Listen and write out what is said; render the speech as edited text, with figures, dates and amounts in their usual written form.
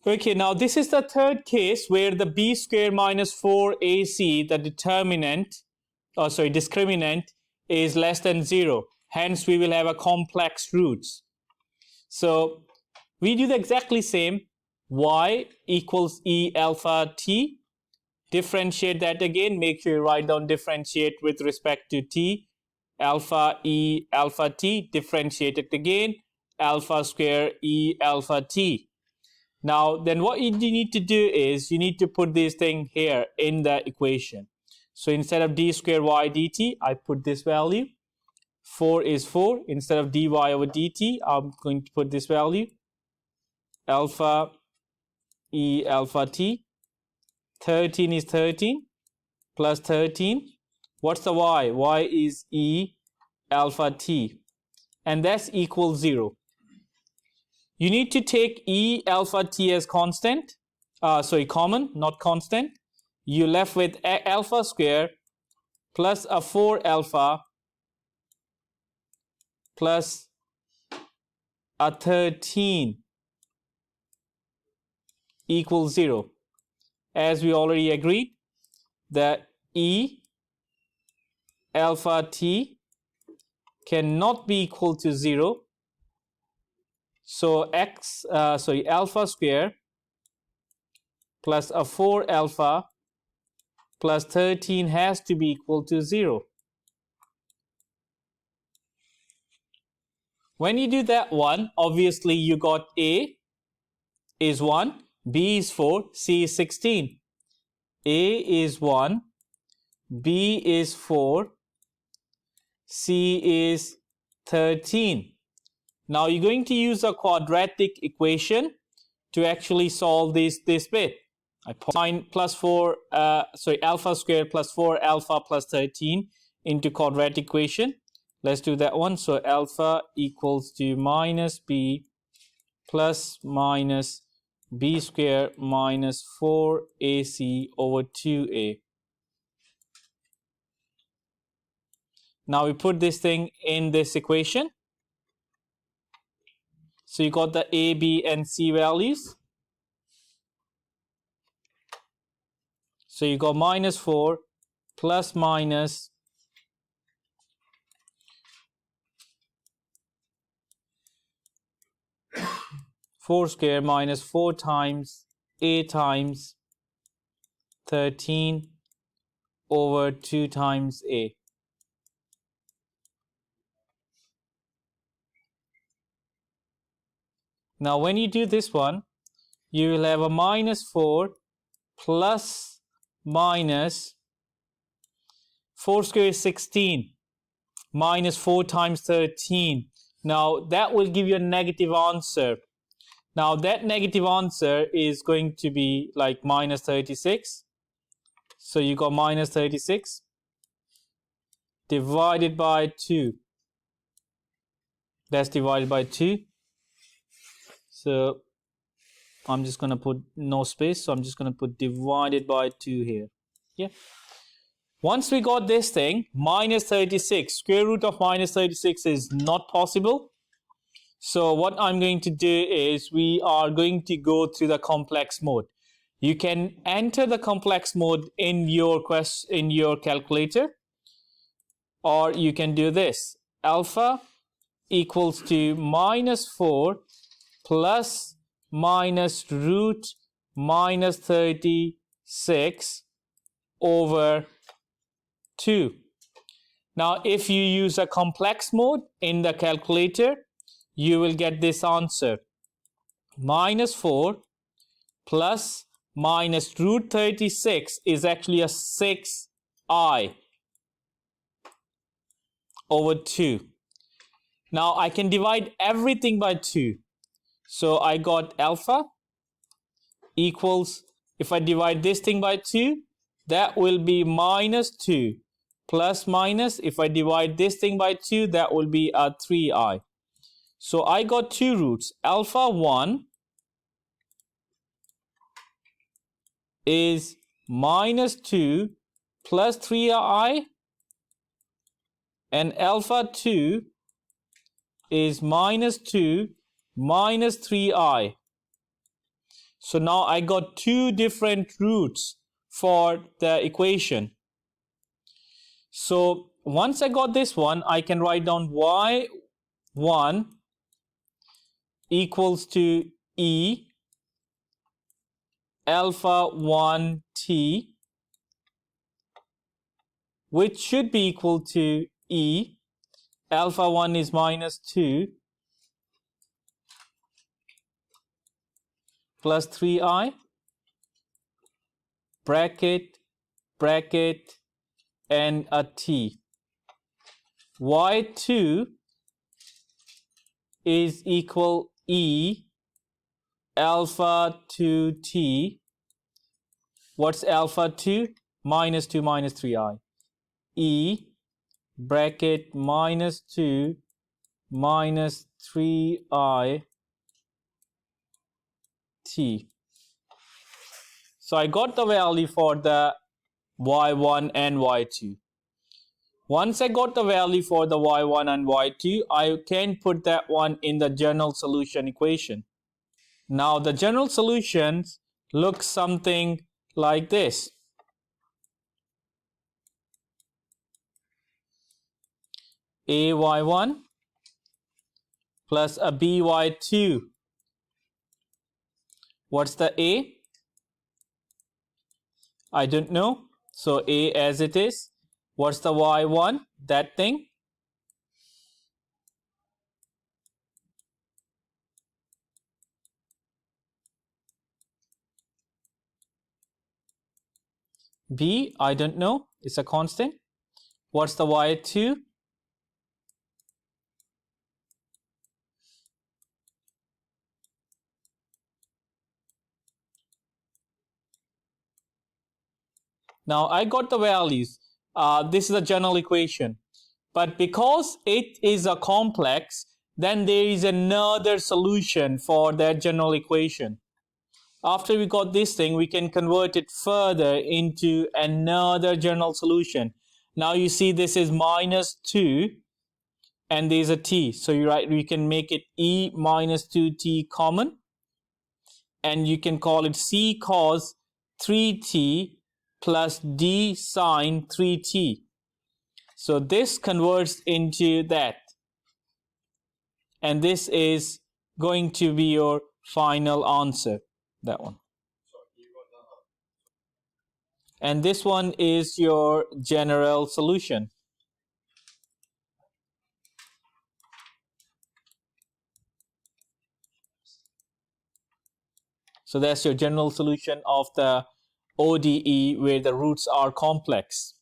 Okay, now this is the third case where the b square minus 4ac, the discriminant is less than 0. Hence, we will have a complex roots. So we do the exactly same. Y equals e alpha t. Differentiate that again. Make sure you write down differentiate with respect to t. Alpha e alpha t. Differentiate it again. Alpha square e alpha t. Now, then what you need to do is you need to put this thing here in the equation. So instead of d square y dt, I put this value. 4 is 4. Instead of dy over dt, I'm going to put this value. Alpha e alpha t. 13 is 13 plus 13. What's the y? Y is e alpha t. And that's equal 0. You need to take e alpha t as constant. Common, not constant. You're left with alpha square plus a 4 alpha plus a 13 equals 0. As we already agreed, that e alpha t cannot be equal to 0. So alpha square plus a 4 alpha plus 13 has to be equal to 0. When you do that one, obviously you got A is 1, B is 4, C is 16. A is 1, B is 4, C is 13. Now you're going to use a quadratic equation to actually solve this bit. I put alpha square plus 4 alpha plus 13 into quadratic equation. Let's do that one. So alpha equals to minus b plus minus b square minus 4ac over 2a. Now we put this thing in this equation. So you got the a, b, and c values. So you got minus 4 plus minus 4 square minus 4 times a times 13 over 2 times a. Now when you do this one, you will have a minus 4 plus minus 4 square is 16 minus 4 times 13. Now that will give you a negative answer. Now that negative answer is going to be like minus 36. So you got minus 36 divided by 2. That's divided by 2. So I'm just going to put no space. So I'm just going to put divided by 2 here. Yeah. Once we got this thing, minus 36, square root of minus 36 is not possible. So what I'm going to do is we are going to go through the complex mode. You can enter the complex mode in your calculator, or you can do this. Alpha equals to minus 4 plus minus root minus 36 over 2. Now if you use a complex mode in the calculator, you will get this answer. Minus 4 plus minus root 36 is actually a 6i over 2. Now I can divide everything by 2. So I got alpha equals, if I divide this thing by 2, that will be minus 2 plus minus, if I divide this thing by 2, that will be a 3i. So I got two roots. Alpha 1 is minus 2 plus 3i, and alpha 2 is minus 2 minus 3i. So now I got two different roots for the equation. So once I got this one, I can write down y1 equals to e alpha 1t, which should be equal to e alpha 1 is minus 2 plus 3i bracket and a t. y2 is equal e alpha 2t. What's alpha 2? Minus 2 minus 3i. E bracket minus 2 minus 3i t. So I got the value for the y1 and y2. Once I got the value for the y1 and y2, I can put that one in the general solution equation. Now the general solutions look something like this. A y1 plus a b y2. What's the a? I don't know. So a as it is. What's the y1? That thing. B, I don't know. It's a constant. What's the y2? Now I got the values. This is a general equation. But because it is a complex, then there is another solution for that general equation. After we got this thing, we can convert it further into another general solution. Now you see this is minus 2 and there's a t. So you can make it e minus 2t common. And you can call it c cos 3t plus d sine 3t. So this converts into that. And this is going to be your final answer, that one. And this one is your general solution. So that's your general solution of the ODE where the roots are complex.